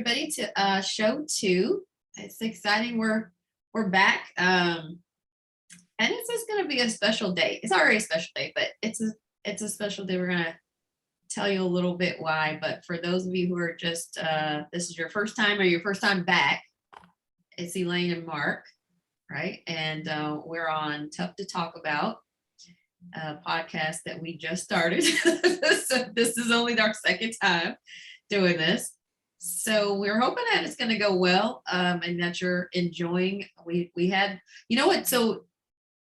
everybody to show 2. It's exciting. We're back. And this is going to be a special day. It's already a special day, but it's a special day. We're going to tell you a little bit why. But for those of you who are just this is your first time or your first time back, it's Elaine and Mark, right? And we're on Tough to Talk About, a podcast that we just started. So this is only our second time doing this. So we're hoping that it's going to go well, and that you're enjoying. We had, you know what? So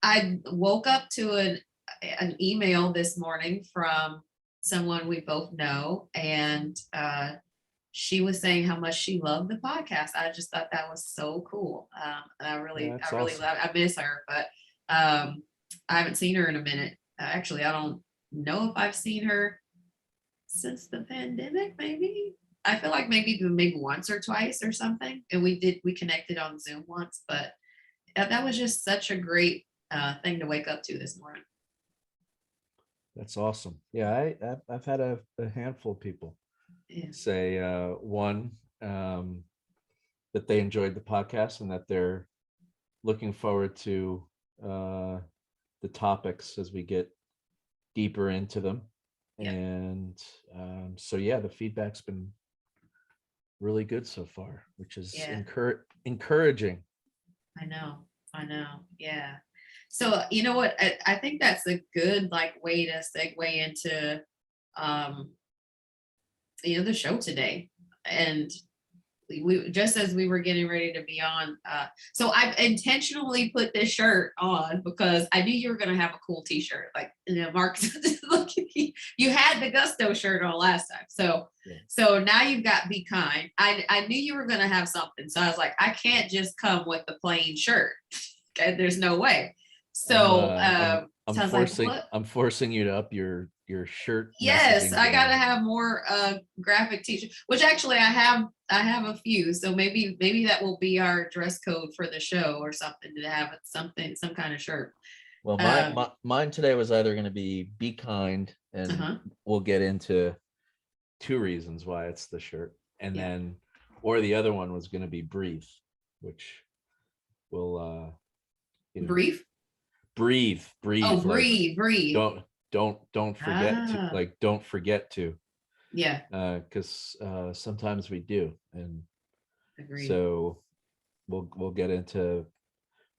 I woke up to an email this morning from someone we both know, and she was saying how much she loved the podcast. I just thought that was so cool. And I really awesome. love. I miss her, but I haven't seen her in a minute. Actually, I don't know if I've seen her since the pandemic. Maybe. I feel like maybe once or twice or something. And we connected on Zoom once, but that was just such a great thing to wake up to this morning. That's awesome. Yeah, I've had a handful of people say one, that they enjoyed the podcast and that they're looking forward to the topics as we get deeper into them. Yeah. And so yeah, the feedback's been really good so far, which is encouraging. I know. Yeah. So you know what? I think that's a good way to segue into the show today. And we just as we were getting ready to be on, so I intentionally put this shirt on because I knew you were going to have a cool t-shirt. Mark, look, you had the Gusto shirt on last time, so now you've got Be Kind. I knew you were going to have something, so I was like, I can't just come with the plain shirt. Okay, there's no way. So I'm forcing you to up your shirt. Yes, I gotta have more graphic t-shirts, which actually I have a few. So maybe that will be our dress code for the show or something, to have some kind of shirt. Well, mine today was either going to be Kind, and we'll get into 2 reasons why it's the shirt, and then, or the other one was going to be Breathe, which will Breathe. Oh, breathe. Don't forget to don't forget to. Yeah. Because sometimes we do, and Agreed. So we'll get into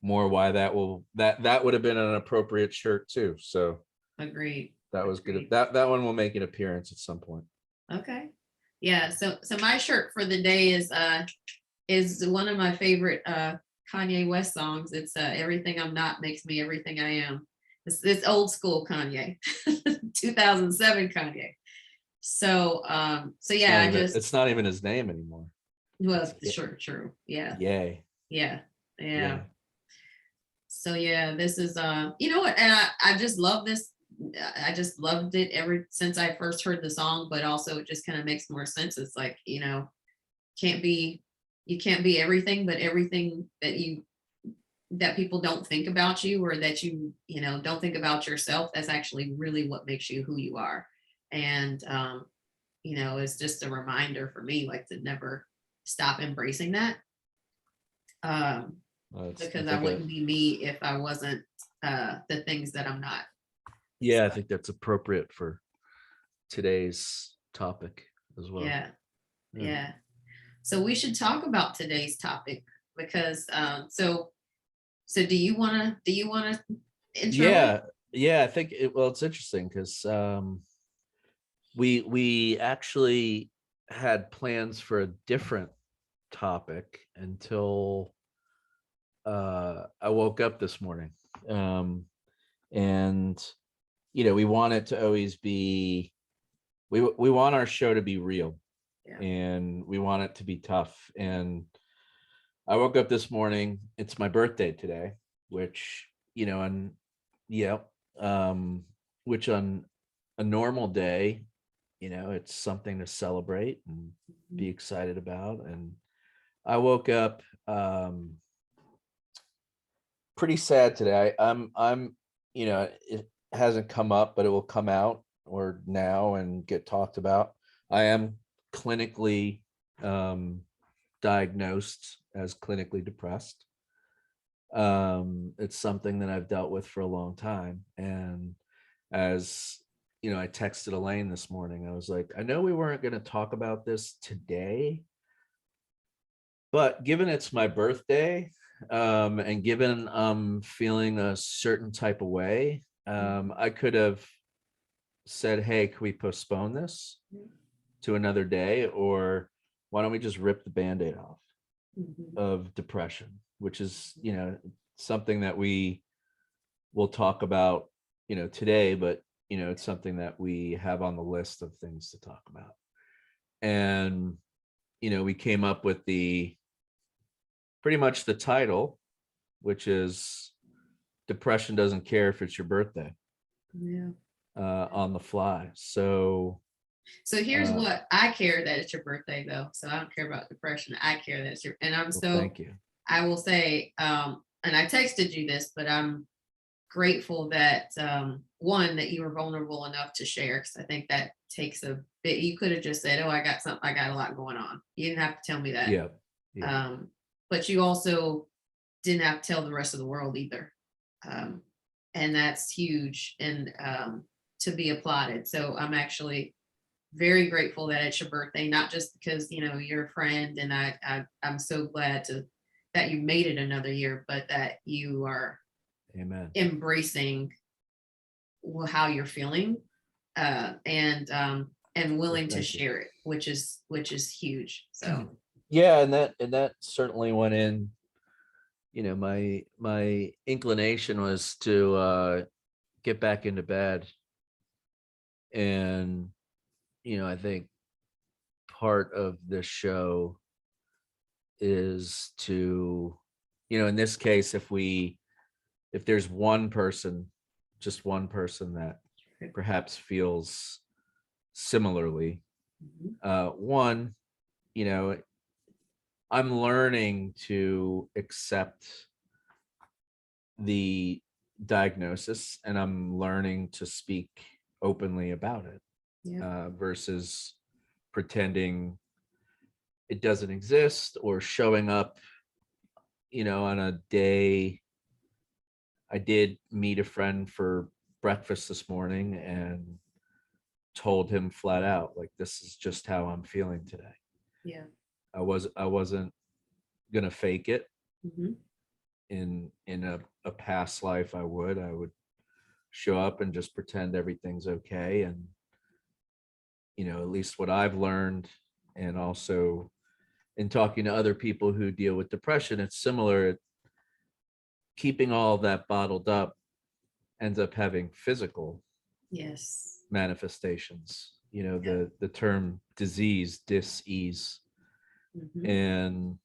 more why that would have been an appropriate shirt too. So agreed. That was good. That one will make an appearance at some point. Okay. Yeah. So my shirt for the day is one of my favorite Kanye West songs. It's Everything I'm Not Makes Me Everything I Am. It's old school Kanye, 2007 Kanye. So yeah, it's not even his name anymore. Well, sure, true. Yeah. Yay. Yeah. So yeah, this is you know what, and I just love this. I just loved it ever since I first heard the song, but also it just kind of makes more sense. It's like, you can't be everything, but everything that people don't think about you, or that you don't think about yourself, that's actually really what makes you who you are. And it's just a reminder for me, to never stop embracing that, because I wouldn't be me if I wasn't the things that I'm not. Yeah, so I think that's appropriate for today's topic as well. Yeah. So we should talk about today's topic, because so do you want to intro? Yeah, I think it's interesting because we actually had plans for a different topic until I woke up this morning, and we want it to always be, we want our show to be real, and we want it to be tough. And I woke up this morning, it's my birthday today, which which on a normal day, it's something to celebrate and be excited about. And I woke up pretty sad today. I'm it hasn't come up, but it will come out or now and get talked about. I am clinically diagnosed as clinically depressed. It's something that I've dealt with for a long time. And as you know, I texted Elaine this morning. I was like, I know we weren't going to talk about this today, but given it's my birthday, and given I'm feeling a certain type of way, I could have said, hey, can we postpone this to another day? Or why don't we just rip the Band-Aid off of depression, which is, you know, something that we will talk about, you know, today, but, you know, it's something that we have on the list of things to talk about. And, you know, we came up with pretty much the title, which is Depression Doesn't Care If It's Your Birthday. Yeah. On the fly. So here's what I care that it's your birthday though. So I don't care about depression. I care that it's your, and I'm so, thank you. I will say, and I texted you this, but I'm grateful that one, that you were vulnerable enough to share, because I think that takes a bit. You could have just said, oh, I got a lot going on. You didn't have to tell me that. Yeah. But you also didn't have to tell the rest of the world either. And that's huge, and to be applauded. So I'm actually very grateful that it's your birthday, not just because, you know, you're a friend, and I'm so glad that you made it another year, but that you are Amen. embracing how you're feeling, and willing to share it, which is huge. So yeah, and that certainly went in. You know, my inclination was to get back into bed, and you know, I think part of this show is to, you know, in this case, if there's one person, just one person that perhaps feels similarly, one, you know, I'm learning to accept the diagnosis, and I'm learning to speak openly about it, versus pretending it doesn't exist, or showing up, you know, on a day. I did meet a friend for breakfast this morning and told him flat out, like, this is just how I'm feeling today. Yeah. I wasn't gonna fake it. Mm-hmm. In a past life, I would show up and just pretend everything's okay. And you know, at least what I've learned, and also in talking to other people who deal with depression, it's similar. Keeping all of that bottled up ends up having physical manifestations. You know, the term disease, dis-ease. And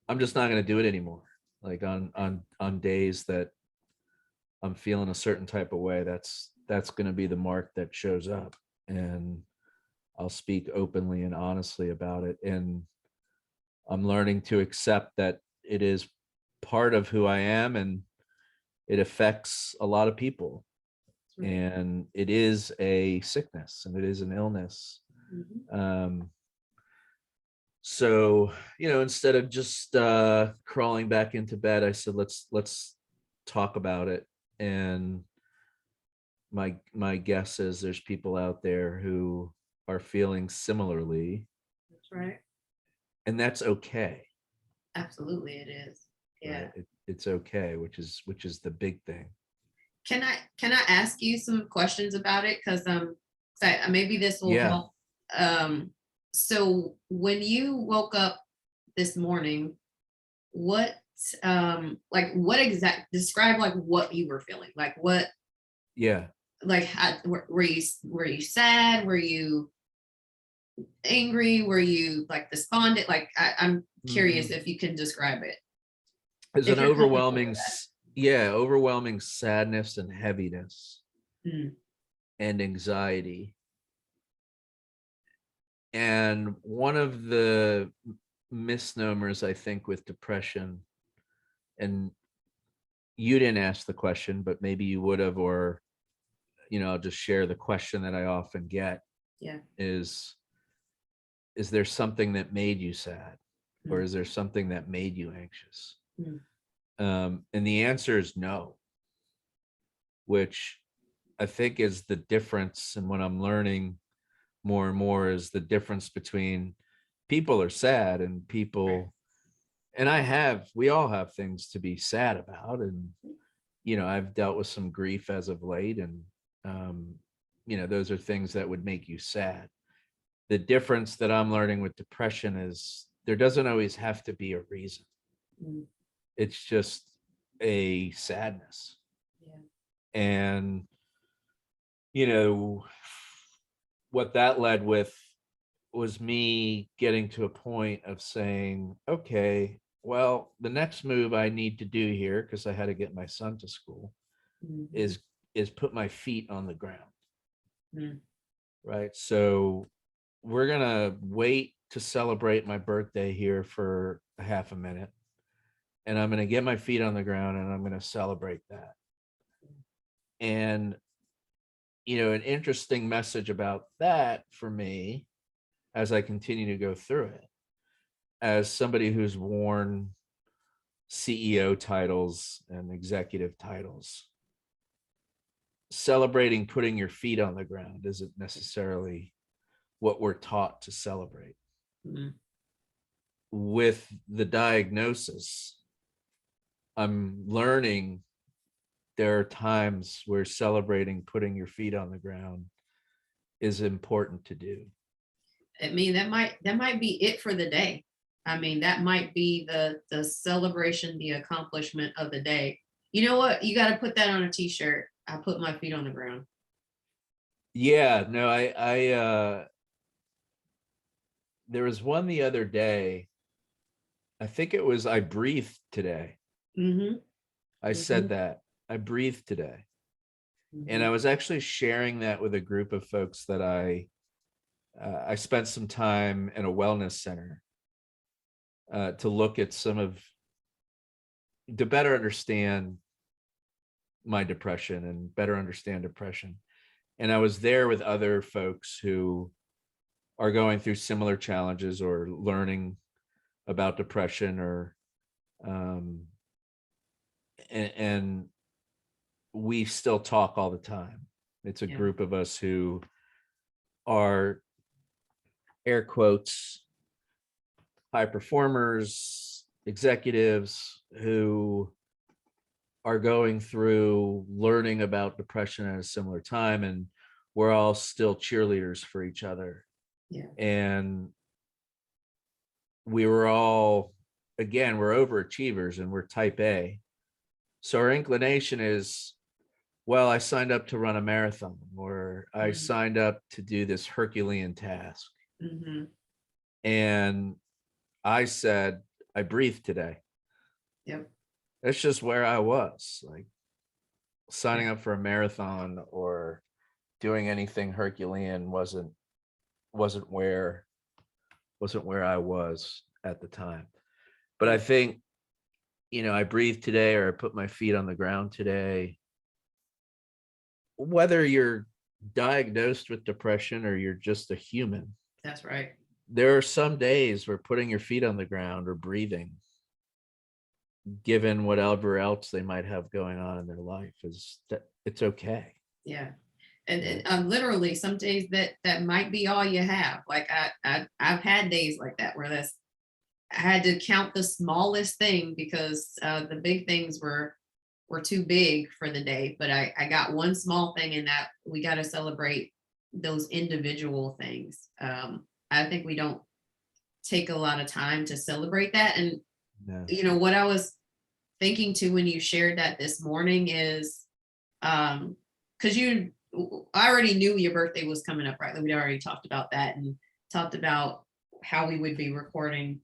I'm just not going to do it anymore. Like on days that I'm feeling a certain type of way, that's going to be the mark that shows up, and I'll speak openly and honestly about it. And I'm learning to accept that it is part of who I am, and it affects a lot of people. And it is a sickness, and it is an illness. So, you know, instead of just crawling back into bed, I said, let's talk about it. And my guess is there's people out there who are feeling similarly. That's right. And that's okay. Absolutely, it is. Yeah. Right? It's okay, which is the big thing. Can I ask you some questions about it? Because maybe this will help. So when you woke up this morning, what describe like what you were feeling, like what? Yeah. Like how, were you sad? Were you angry? Were you like despondent? Like I'm curious if you can describe it. There's an overwhelming sadness and heaviness and anxiety. And one of the misnomers, I think, with depression, and you didn't ask the question, but maybe you would have, or, you know, I'll just share the question that I often get, is is there something that made you sad? Or Mm. is there something that made you anxious? Mm. And the answer is no, which I think is the difference. And what I'm learning more and more is the difference between people are sad and people, and we all have things to be sad about. And, I've dealt with some grief as of late, and, those are things that would make you sad. The difference that I'm learning with depression is there doesn't always have to be a reason. Mm. It's just a sadness. Yeah. And, what that led with was me getting to a point of saying, okay, well, the next move I need to do here, because I had to get my son to school, Mhm. is put my feet on the ground. Mm. Right. So we're gonna wait to celebrate my birthday here for a half a minute. And I'm gonna get my feet on the ground and I'm gonna celebrate that. And an interesting message about that for me as I continue to go through it, as somebody who's worn CEO titles and executive titles, celebrating putting your feet on the ground isn't necessarily what we're taught to celebrate. Mm. With the diagnosis, I'm learning there are times where celebrating putting your feet on the ground is important to do. I mean, that might be it for the day. I mean, that might be the celebration, the accomplishment of the day. You know what? You got to put that on a t-shirt. I put my feet on the ground. Yeah, no, I there was one the other day. I think it was I breathed today. Mm-hmm. I said that I breathed today. And I was actually sharing that with a group of folks that I spent some time in a wellness center to look at to better understand my depression and better understand depression. And I was there with other folks who are going through similar challenges or learning about depression, or um, and we still talk all the time. It's a Yeah. group of us who are, air quotes, high performers, executives who are going through learning about depression at a similar time, and we're all still cheerleaders for each other. Yeah. And we were all, again, we're overachievers and we're type A. So our inclination is, well, I signed up to run a marathon, or I signed up to do this Herculean task. Mm-hmm. And I said, I breathed today. Yep. That's just where I was. Like, signing up for a marathon or doing anything Herculean wasn't where I was at the time. But I think, I breathed today, or I put my feet on the ground today. Whether you're diagnosed with depression or you're just a human, That's right. there are some days where putting your feet on the ground or breathing, given whatever else they might have going on in their life, it's okay. Yeah. And literally some days that might be all you have. Like I've had days like that where I had to count the smallest thing because the big things were too big for the day. But I got one small thing, and that we got to celebrate those individual things. I think we don't take a lot of time to celebrate that. And Yeah. what I was thinking too when you shared that this morning is because I already knew your birthday was coming up, right? Like, we'd already talked about that and talked about how we would be recording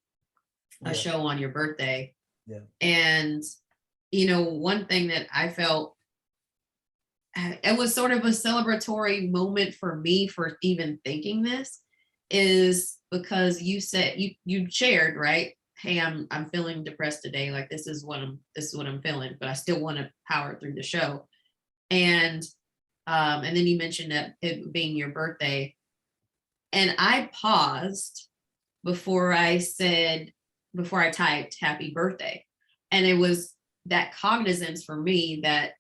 a show on your birthday. Yeah. And one thing that I felt, it was sort of a celebratory moment for me for even thinking this, is because you said you shared, right? Hey, I'm feeling depressed today. Like, this is what I'm feeling, but I still want to power through the show. And then you mentioned that it being your birthday, and I paused before I typed happy birthday. And it was that cognizance for me that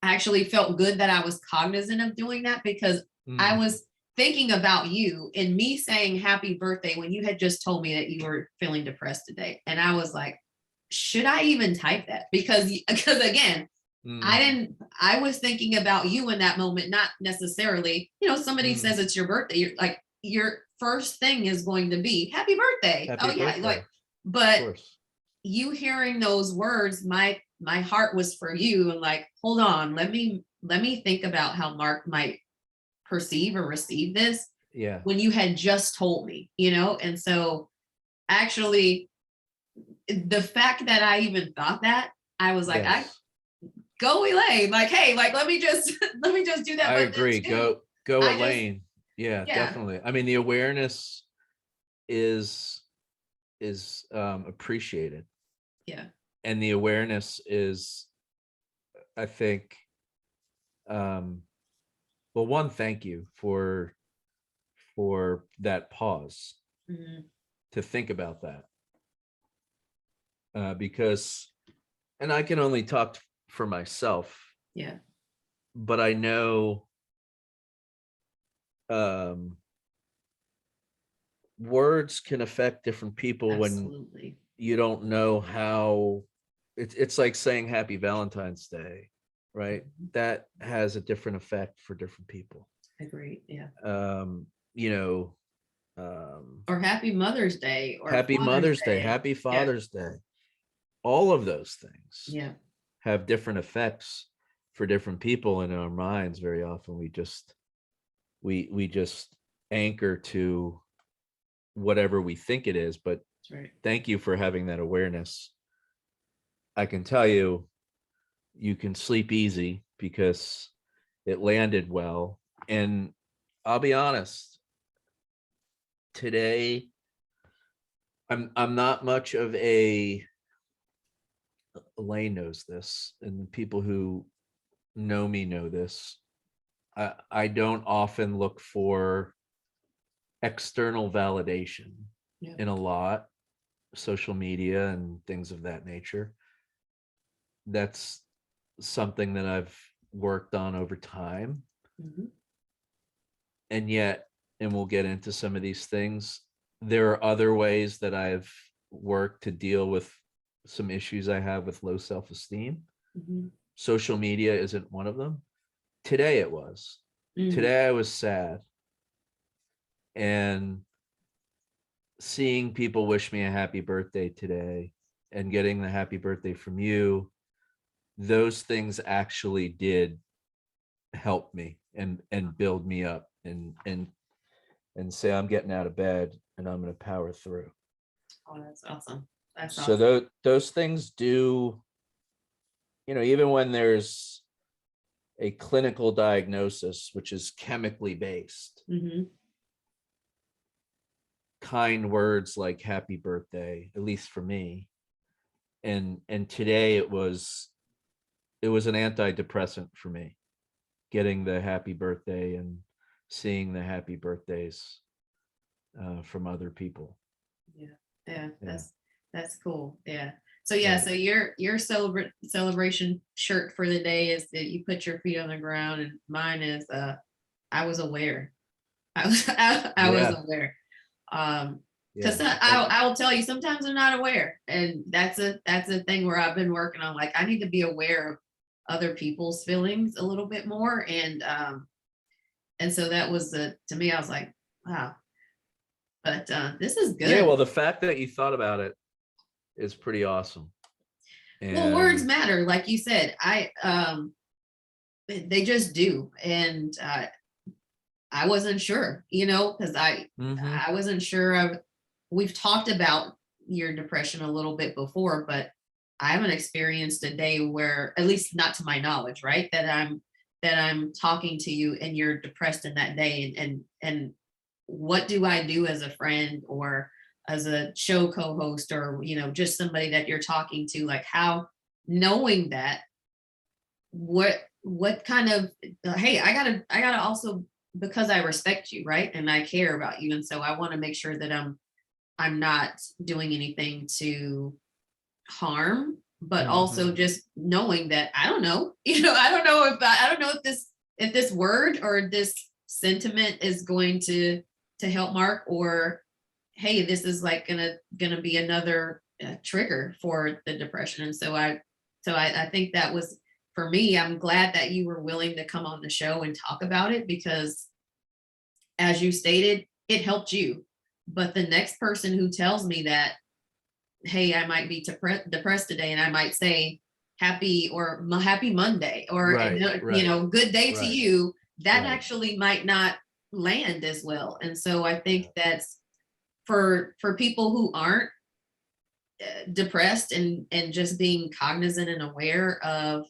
I actually felt good that I was cognizant of doing that, because I was thinking about you and me saying happy birthday when you had just told me that you were feeling depressed today. And I was like, should I even type that? Because again, I was thinking about you in that moment, not necessarily, somebody says it's your birthday. You're like, your first thing is going to be happy birthday. Happy birthday. Like, but you hearing those words, my heart was for you, and like, hold on, let me think about how Mark might perceive or receive this. Yeah. When you had just told me, and so actually the fact that I even thought that, I was like, yes. Go Elaine, like, hey, like, let me just do that. I agree. Go Elaine. Yeah, definitely. I mean, the awareness is appreciated. Yeah. And the awareness is, I think, well, one, thank you for that pause to think about that. Because, and I can only talk for myself. Yeah. But I know words can affect different people. Absolutely. When you don't know how. It's like saying happy Valentine's Day, right? That has a different effect for different people. Agreed. Yeah. Or happy Mother's Day, or happy Mother's Day, happy Father's Day. All of those things have different effects for different people in our minds. Very often we just anchor to whatever we think it is. But thank you for having that awareness. I can tell you, you can sleep easy because it landed well. And I'll be honest, today I'm not much of a, Elaine knows this, and people who know me know this. I don't often look for external validation in a lot, social media and things of that nature. That's something that I've worked on over time. And yet, and we'll get into some of these things, there are other ways that I've worked to deal with some issues I have with low self-esteem. Social media isn't one of them. Today it was. Today I was sad. And seeing people wish me a happy birthday today and getting the happy birthday from you, those things actually did help me and build me up and say, I'm getting out of bed and I'm going to power through. Oh, that's awesome. So those things do, even when there's a clinical diagnosis, which is chemically based, kind words like happy birthday, at least for me. And today it was an antidepressant for me, getting the happy birthday and seeing the happy birthdays from other people. Yeah. That's cool. Yeah. So so your celebration shirt for the day is that you put your feet on the ground, and mine is I was aware. I was aware. Because I will tell you, sometimes I'm not aware, and that's a thing where I've been working on. Like, I need to be aware of other people's feelings a little bit more, and so that was to me, I was like, wow. But this is good. Yeah, well, the fact that you thought about it is pretty awesome. Well, words matter, like you said. They just do, and I wasn't sure, because I wasn't sure. We've talked about your depression a little bit before, but I haven't experienced a day where, at least not to my knowledge, right, that I'm talking to you and you're depressed in that day, and what do I do as a friend or as a show co-host, or just somebody that you're talking to, like, how, knowing that, what kind of, hey, I gotta also, because I respect you, right, and I care about you, and so I want to make sure that I'm I'm not doing anything to harm, but also Mhm. just knowing that I don't know, I don't know I don't know if this word or this sentiment is going to help Mark, or hey, this is like gonna be another trigger for the depression. And I think that was, for me, I'm glad that you were willing to come on the show and talk about it, because as you stated, it helped you. But the next person who tells me that, hey, I might be depressed today, and I might say happy Monday, or Right, right, good day to right, you, that right. actually might not land as well. And so I think Yeah. that's for people who aren't depressed, and just being cognizant and aware of,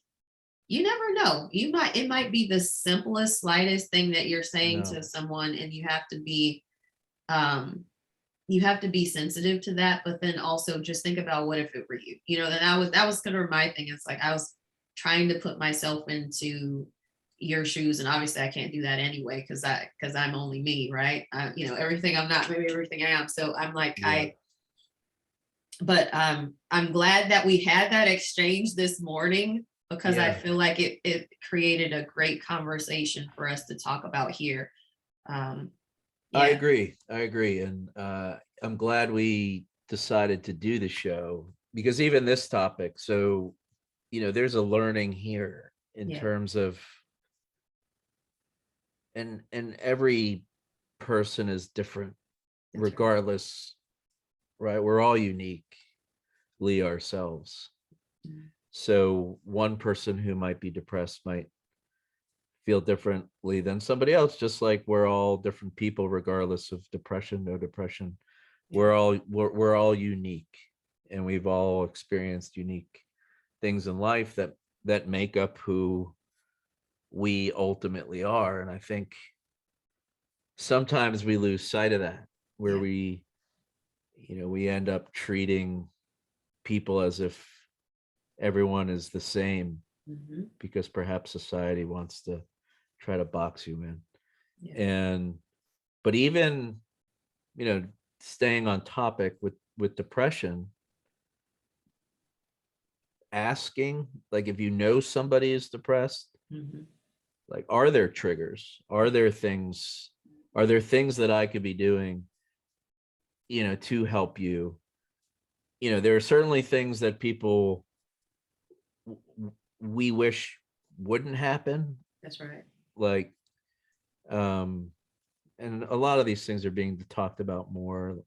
you never know, it might be the simplest, slightest thing that you're saying to No. someone, and um you have to be sensitive to that, but then also just think about, what if it were you? And that was kind of my thing. It's like I was trying to put myself into your shoes, and obviously I can't do that anyway, because I'm only me, right? Everything I'm not, maybe everything I am. So I'm like, Yeah. but I'm glad that we had that exchange this morning, because I Yeah. feel like it created a great conversation for us to talk about here. Um, I yeah, agree. I agree. And I'm glad we decided to do the show, because even this topic, so, there's a learning here in yeah, terms of, and every person is different that's right. regardless, right? We're all uniquely ourselves. Mm, So one person who might be depressed might feel differently than somebody else, just like we're all different people regardless of depression, no depression. yeah, We're all unique, and we've all experienced unique things in life that make up who we ultimately are. And I think sometimes we lose sight of that, where yeah. we end up treating people as if everyone is the same, Hmm. because perhaps society wants to try to box you in. Yeah. And but even, you know staying on topic with depression, asking, like, if you know somebody is depressed, Hmm. like, are there triggers, are there things that I could be doing, to help you? There are certainly things that people we wish wouldn't happen, That's right. like, um and a lot of these things are being talked about more.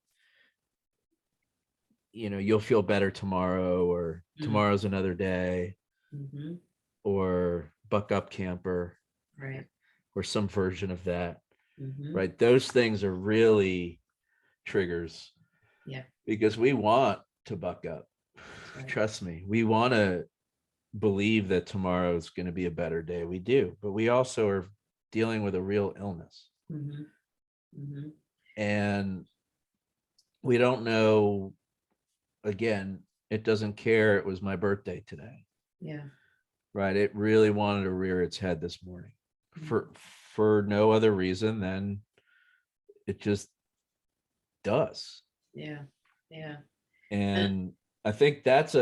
You'll feel better tomorrow, or tomorrow's another day, Mm-hmm. or buck up, camper, Right. or some version of that, Mm-hmm. right? Those things are really triggers, Yeah. because we want to buck up. That's right. Trust me, we want to believe that tomorrow is going to be a better day. We do, but we also are dealing with a real illness, Mm-hmm. Mm-hmm. and we don't know. Again, it doesn't care it was my birthday today, Yeah. right? It really wanted to rear its head this morning, Mm. for no other reason than it just does. Yeah. Yeah. And And I think that's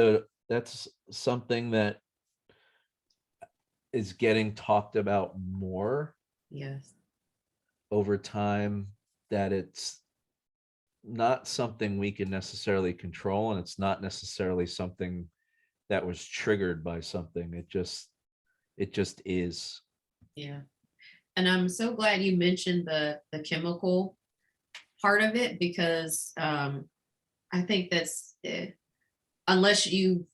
something that is getting talked about more yes. over time, that it's not something we can necessarily control, and it's not necessarily something that was triggered by something. It just is. Yeah. And I'm so glad you mentioned the chemical part of it, because I think that's unless you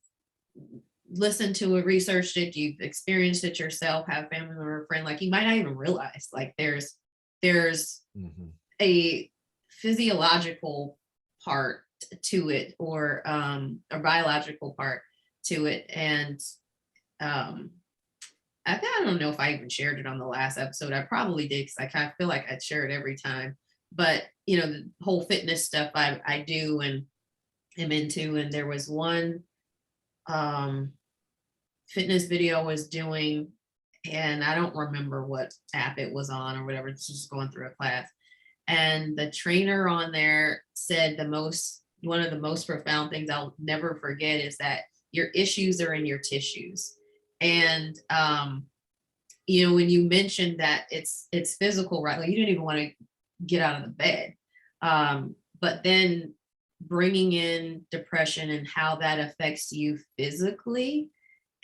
listen to it, researched it, you've experienced it yourself, have family member or friend, like, you might not even realize, like, there's Mhm. a physiological part to it, or a biological part to it. And um I don't know if I even shared it on the last episode. I probably did, because I kind of feel like I'd share it every time. But the whole fitness stuff I do and am into. And there was one um fitness video I was doing, and I don't remember what app it was on or whatever. This is going through a class. And the trainer on there said one of the most profound things I'll never forget is that your issues are in your tissues. And when you mentioned that it's physical, right? Like you didn't even want to get out of the bed. But then bringing in depression and how that affects you physically,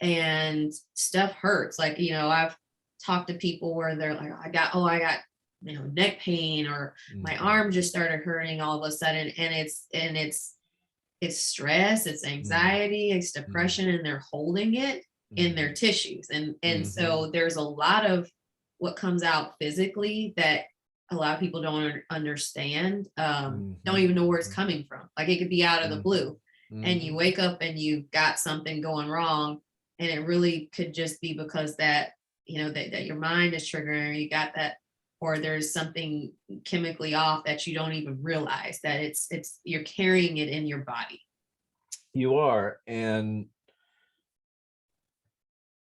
and stuff hurts. Like, I've talked to people where they're like, I got neck pain, or my arm just started hurting all of a sudden. And it's stress, it's anxiety, it's depression, and they're holding it in their tissues. And so there's a lot of what comes out physically that a lot of people don't understand, don't even know where it's coming from. Like it could be out of the blue, and you wake up and you've got something going wrong, and it really could just be because that your mind is triggering, or you got that, or there's something chemically off that you don't even realize that it's you're carrying it in your body. You are. And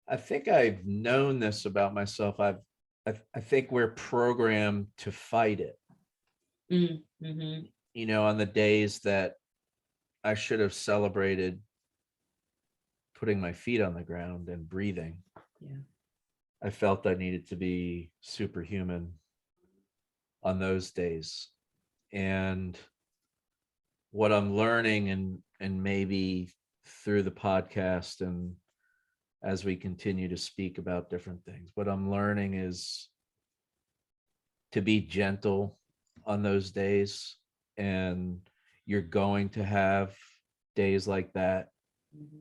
I think I've known this about myself. I think we're programmed to fight it. On the days that I should have celebrated putting my feet on the ground and breathing, I felt I needed to be superhuman on those days. And what I'm learning, and maybe through the podcast and as we continue to speak about different things, what I'm learning is to be gentle on those days. And you're going to have days like that.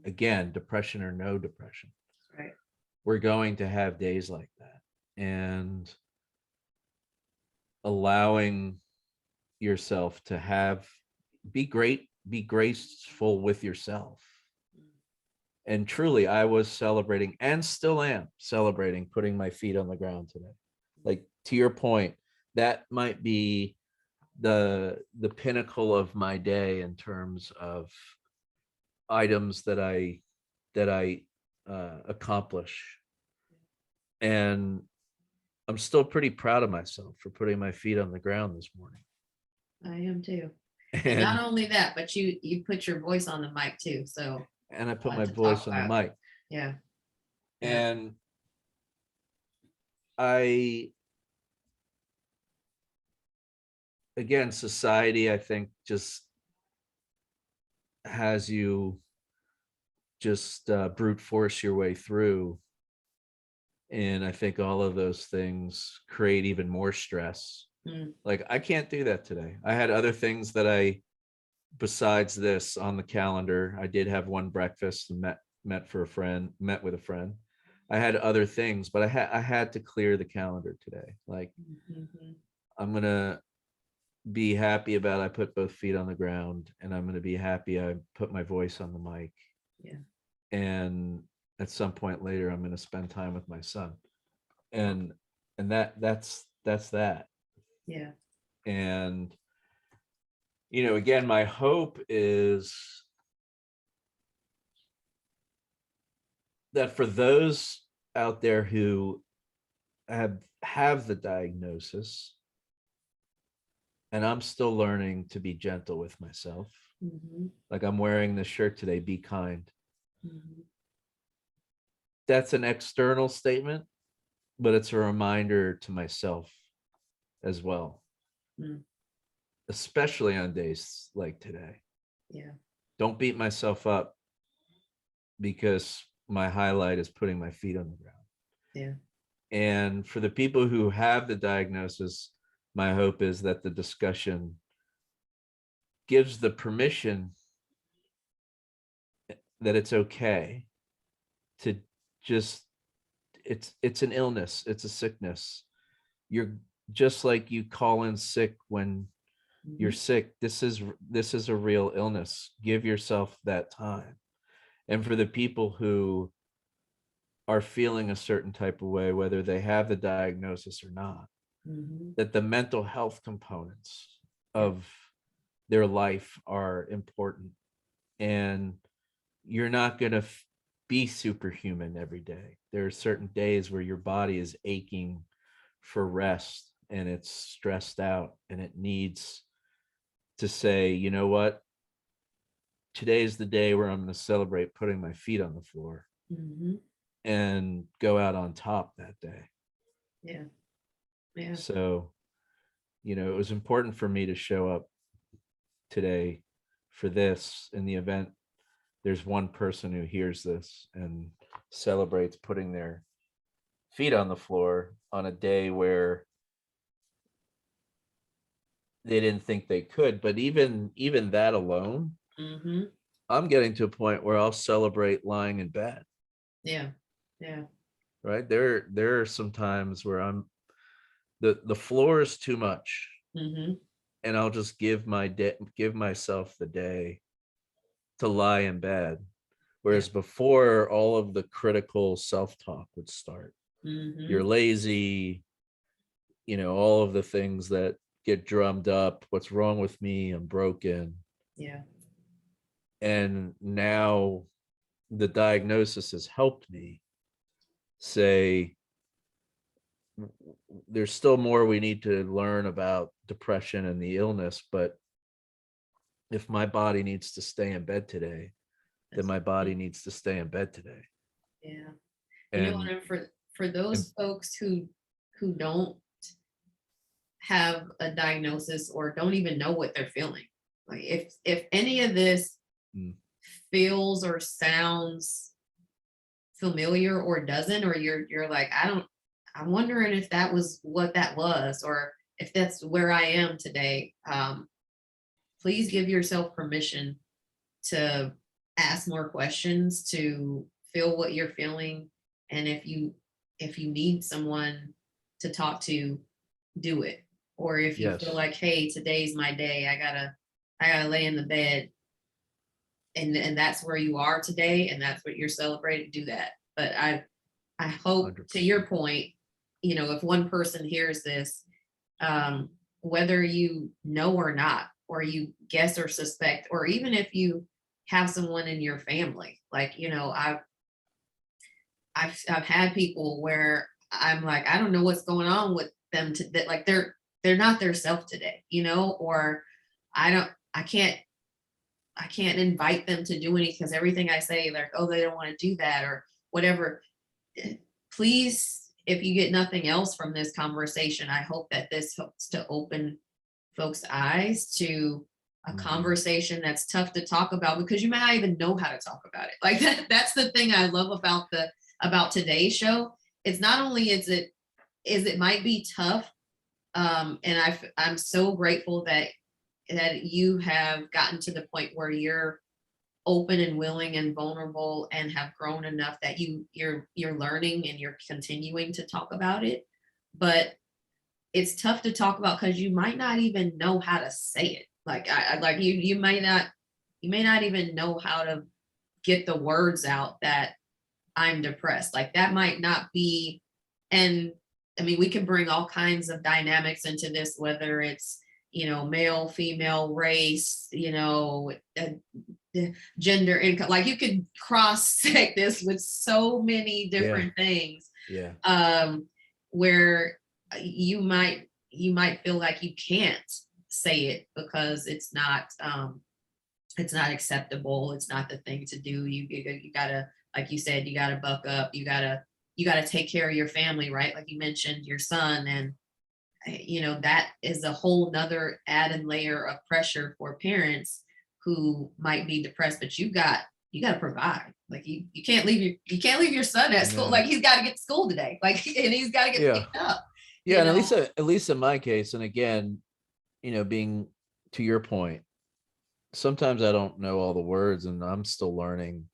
Again, depression or no depression. Right. We're going to have days like that. And allowing yourself to be graceful with yourself. And truly, I was celebrating, and still am celebrating, putting my feet on the ground today. Like, to your point, that might be the pinnacle of my day in terms of items that I accomplish. And I'm still pretty proud of myself for putting my feet on the ground this morning. I am too. And not only that, but you put your voice on the mic too. So and I put my voice on the mic. Yeah. And again, society, I think, just has you just brute force your way through. And I think all of those things create even more stress. Like, I can't do that today. I had other things that besides this on the calendar. I did have one breakfast and met with a friend. I had other things, but I had to clear the calendar today. Like, I'm going to be happy about I put both feet on the ground, and I'm going to be happy I put my voice on the mic. Yeah. And at some point later, I'm going to spend time with my son. And that's that. Yeah. And again, my hope is that for those out there who have the diagnosis, and I'm still learning to be gentle with myself. Like, I'm wearing this shirt today, be kind. That's an external statement, but it's a reminder to myself as well. Especially on days like today. Yeah. Don't beat myself up because my highlight is putting my feet on the ground. Yeah. And for the people who have the diagnosis, my hope is that the discussion gives the permission that it's okay to just, it's an illness, it's a sickness. You're just like you call in sick when you're sick. This is a real illness. Give yourself that time. And for the people who are feeling a certain type of way, whether they have the diagnosis or not, that the mental health components of their life are important. And you're not going to be superhuman every day. There are certain days where your body is aching for rest, and it's stressed out and it needs to say, you know what, today's the day where I'm going to celebrate putting my feet on the floor Mm-hmm. and go out on top that day. Yeah. Yeah. So, it was important for me to show up today for this in the event there's one person who hears this and celebrates putting their feet on the floor on a day where they didn't think they could. But even that alone, Mm-hmm. I'm getting to a point where I'll celebrate lying in bed. Yeah. Yeah. Right. There are some times where the floor is too much, Mm-hmm. and I'll just give myself the day to lie in bed. Yeah. Whereas before, all of the critical self-talk would start. Mm-hmm. You're lazy, all of the things that get drummed up. What's wrong with me? I'm broken. Yeah. And now the diagnosis has helped me say there's still more we need to learn about depression and the illness, but if my body needs to stay in bed today, then That's my body right. needs to stay in bed today. Yeah. And, And for and those folks who don't have a diagnosis or don't even know what they're feeling, like if any of this mm, feels or sounds familiar or doesn't, or you're like, I'm wondering if that was what that was, or if that's where I am today. Please give yourself permission to ask more questions, to feel what you're feeling, and if you need someone to talk to, do it. Or if you feel yes, like, hey, today's my day, I gotta lay in the bed, and that's where you are today, and that's what you're celebrating, do that. But I hope, to your 100%. point, if one person hears this, um, whether you know or not, or you guess or suspect, or even if you have someone in your family, like, I've had people where I'm like, I don't know what's going on with them, to that, like they're not their self today, or I don't, I can't invite them to do anything because everything I say, like, oh, they don't want to do that or whatever. Please, if you get nothing else from this conversation, I hope that this helps to open folks' eyes to a Mhm. conversation that's tough to talk about, because you may not even know how to talk about it. Like that's the thing I love about today's show. It's not only is it might be tough, and I'm so grateful that you have gotten to the point where you're open and willing and vulnerable and have grown enough that you're learning and you're continuing to talk about it. But it's tough to talk about because you might not even know how to say it. Like like you may not even know how to get the words out that I'm depressed. Like that might not be. And I mean, we can bring all kinds of dynamics into this, whether it's, male, female, race, gender, income. Like you could cross sect this with so many Yeah, different things, yeah, where you might feel like you can't say it because it's not acceptable, it's not the thing to do. You gotta, like you said, you gotta buck up, you gotta take care of your family, right? Like you mentioned your son, and that is a whole nother added layer of pressure for parents who might be depressed. But you got to provide. Like you can't leave your son at school. no, Like he's got to get to school today, like, and he's got to get yeah, picked up yeah. you And know at least in my case, and again, being to your point, sometimes I don't know all the words, and I'm still learning.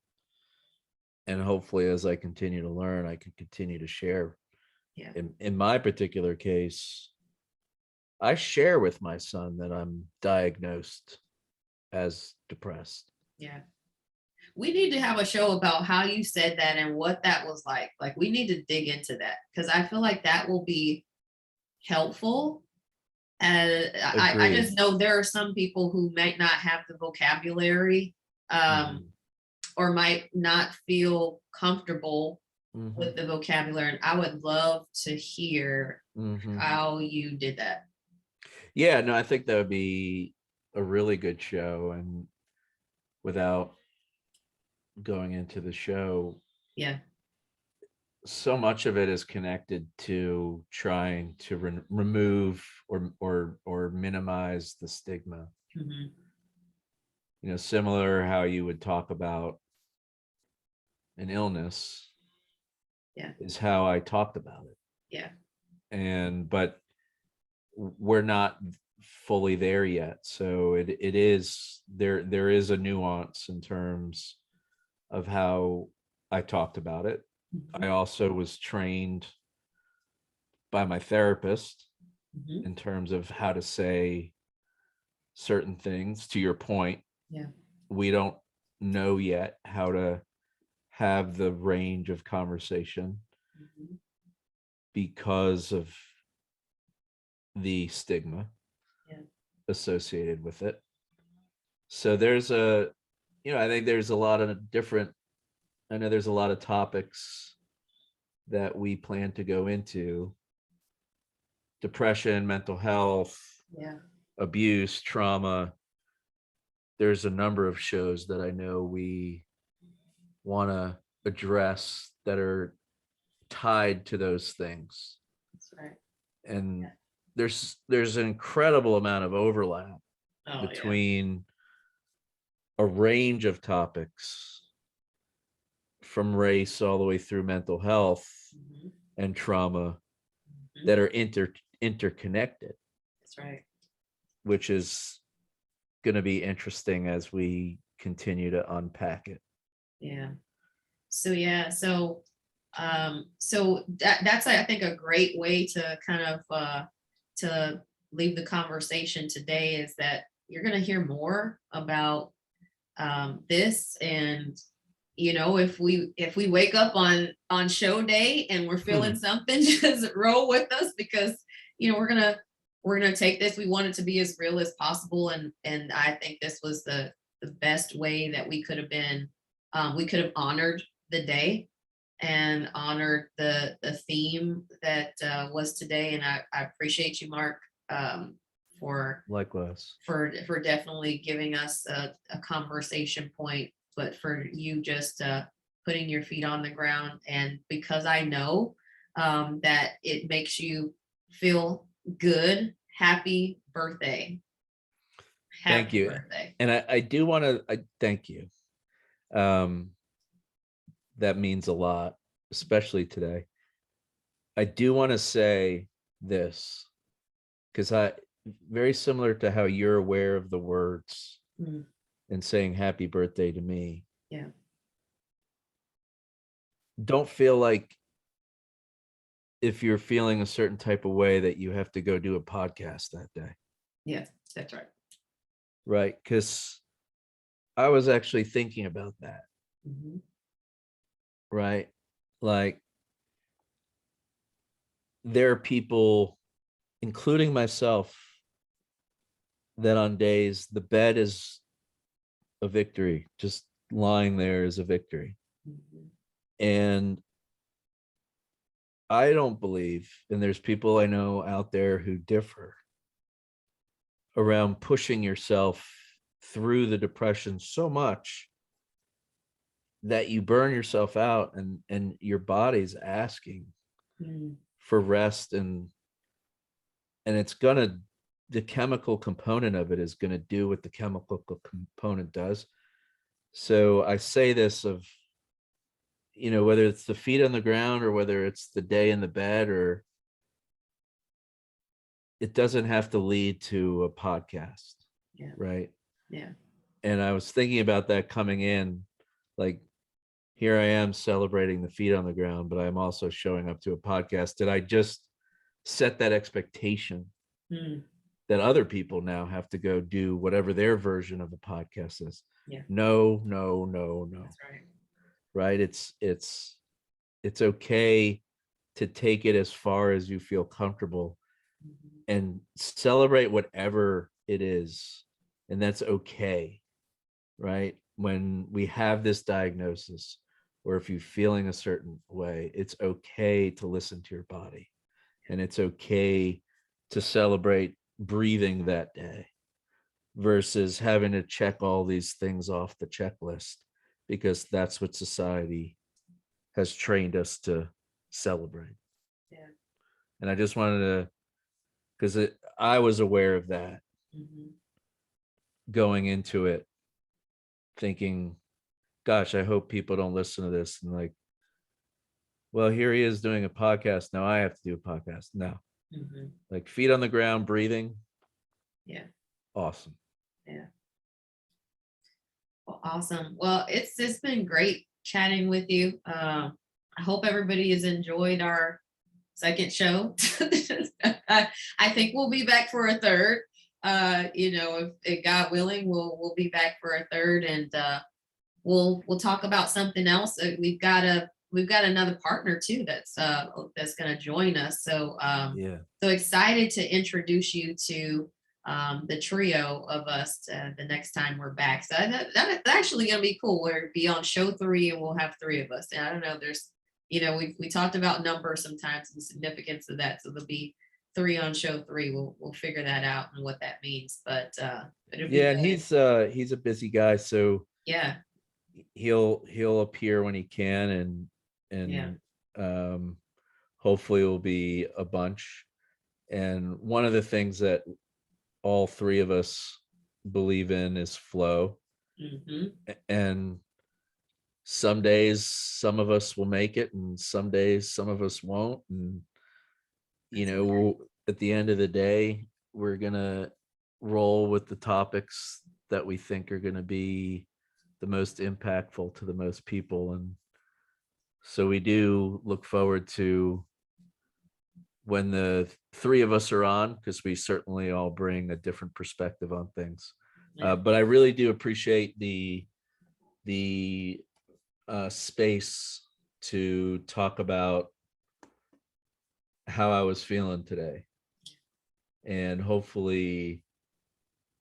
And hopefully, as I continue to learn, I can continue to share. yeah. In my particular case, I share with my son that I'm diagnosed as depressed. Yeah, we need to have a show about how you said that and what that was like we need to dig into that, because I feel like that will be helpful. And I Agreed. just know there are some people who might not have the vocabulary, um, Mhm. or might not feel comfortable Mhm. with the vocabulary. And I would love to hear how you did that. Yeah, no, I think that would be a really good show. And without going into the show, Yeah. so much of it is connected to trying to remove or minimize the stigma. Mm-hmm. Similar how you would talk about an illness. Yeah. Is how I talked about it. Yeah. But we're not fully there yet. So it is there is a nuance in terms of how I talked about it. Mm-hmm. I also was trained by my therapist Mm-hmm. in terms of how to say certain things. To your point, Yeah. we don't know yet how to have the range of conversation Mm-hmm. because of the stigma associated with it. So there's I think there's a lot of different, I know there's a lot of topics that we plan to go into: depression, mental health, abuse, trauma. There's a number of shows that I know we want to address that are tied to those things. That's right. And there's an incredible amount of overlap between a range of topics, from race all the way through mental health and trauma, that are interconnected. That's right. Which is going to be interesting as we continue to unpack it. Yeah. So that's I think a great way to kind of to leave the conversation today, is that you're going to hear more about this. And if we wake up on show day and we're feeling something, just roll with us, because we're gonna take this. We want it to be as real as possible, and I think this was the best way that we could have been. We could have honored the day and honored the theme that was today. And I appreciate you, Mark, for likewise for definitely giving us a conversation point, but for you just putting your feet on the ground. And because I know that it makes you feel good, happy birthday. Thank you. Birthday. And I do want to thank you. That means a lot, especially today. I do want to say this, because very similar to how you're aware of the words and saying happy birthday to me. Yeah. Don't feel like, if you're feeling a certain type of way, that you have to go do a podcast that day. Yeah, that's right. Right. Because I was actually thinking about that. Mm-hmm. Right. Like, there are people, including myself, that on days the bed is a victory. Just lying there is a victory. Mm-hmm. And I don't believe, and there's people I know out there who differ, around pushing yourself through the depression so much that you burn yourself out, and your body's asking for rest, and it's gonna, the chemical component of it is gonna do what the chemical component does. So I say this of, whether it's the feet on the ground or whether it's the day in the bed, or it doesn't have to lead to a podcast. Yeah. Right. Yeah. And I was thinking about that coming in, like, here I am celebrating the feet on the ground, but I'm also showing up to a podcast. Did I just set that expectation that other people now have to go do whatever their version of a podcast is? Yeah. No. That's right. Right. It's okay to take it as far as you feel comfortable and celebrate whatever it is. And that's okay. Right. When we have this diagnosis, or if you're feeling a certain way, it's okay to listen to your body. and it's okay to celebrate breathing that day versus having to check all these things off the checklist, because that's what society has trained us to celebrate. Yeah. And I just wanted to, because I was aware of that going into it, thinking, gosh, I hope people don't listen to this and like, well, here he is doing a podcast. Now I have to do a podcast. No, like feet on the ground, breathing. Yeah. Awesome. Yeah. Well, awesome. Well, it's been great chatting with you. I hope everybody has enjoyed our second show. I think we'll be back for a third. If God willing, we'll be back for a third, and we'll talk about something else. We've got another partner too that's going to join us. So so excited to introduce you to the trio of us the next time we're back. So that's actually going to be cool. We'll be on show 3 and we'll have 3 of us. And I don't know, there's, we talked about numbers sometimes and the significance of that. So there'll be 3 on show 3. We'll figure that out and what that means. But yeah, and he's a busy guy, so yeah, he'll appear when he can, and hopefully it'll be a bunch. And one of the things that all 3 of us believe in is flow. And some days some of us will make it, and some days some of us won't. And at the end of the day, we're gonna roll with the topics that we think are going to be the most impactful to the most people. And so we do look forward to when the 3 of us are on, because we certainly all bring a different perspective on things. But I really do appreciate the space to talk about how I was feeling today. And hopefully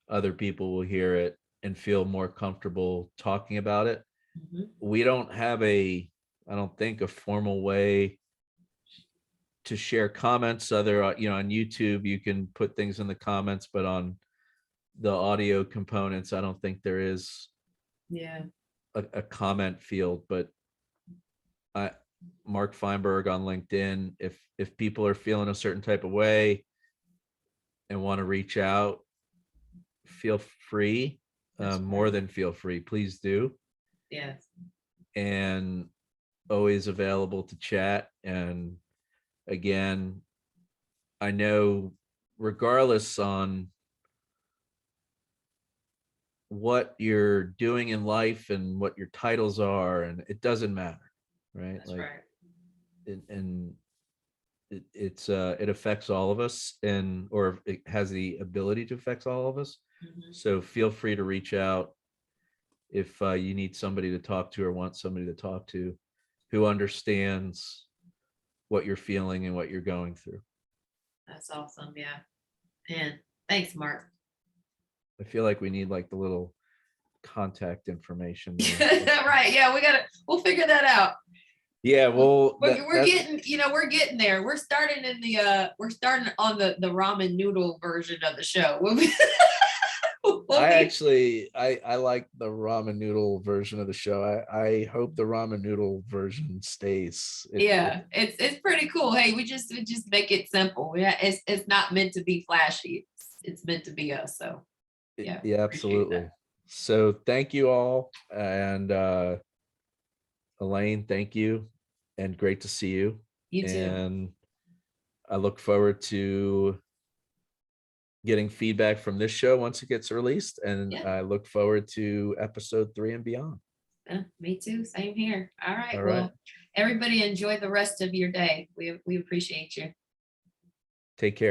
other people will hear it and feel more comfortable talking about it. We don't have I don't think, a formal way to share comments. On YouTube, you can put things in the comments, but on the audio components, I don't think there is a comment field. But Mark Feinberg on LinkedIn, if people are feeling a certain type of way and want to reach out, feel free. More than feel free, please do. Yes. And always available to chat. And again, I know regardless on what you're doing in life and what your titles are, and it doesn't matter, right? That's right. It affects all of us, or it has the ability to affect all of us. So feel free to reach out if you need somebody to talk to or want somebody to talk to who understands what you're feeling and what you're going through. That's awesome. Yeah. And thanks, Mark. I feel like we need like the little contact information. Right. Yeah, we'll figure that out. Yeah, well, we're getting there. We're starting on the ramen noodle version of the show. I like the ramen noodle version of the show. I hope the ramen noodle version stays. It's pretty cool. Hey, we just make it simple. Yeah, it's not meant to be flashy. It's meant to be us. So yeah, absolutely. So thank you all, and Elaine, thank you, and great to see you. You too. And I look forward to getting feedback from this show once it gets released, and I look forward to episode 3 and beyond. Me too. Same here. All right. Well, everybody enjoy the rest of your day. We appreciate you. Take care.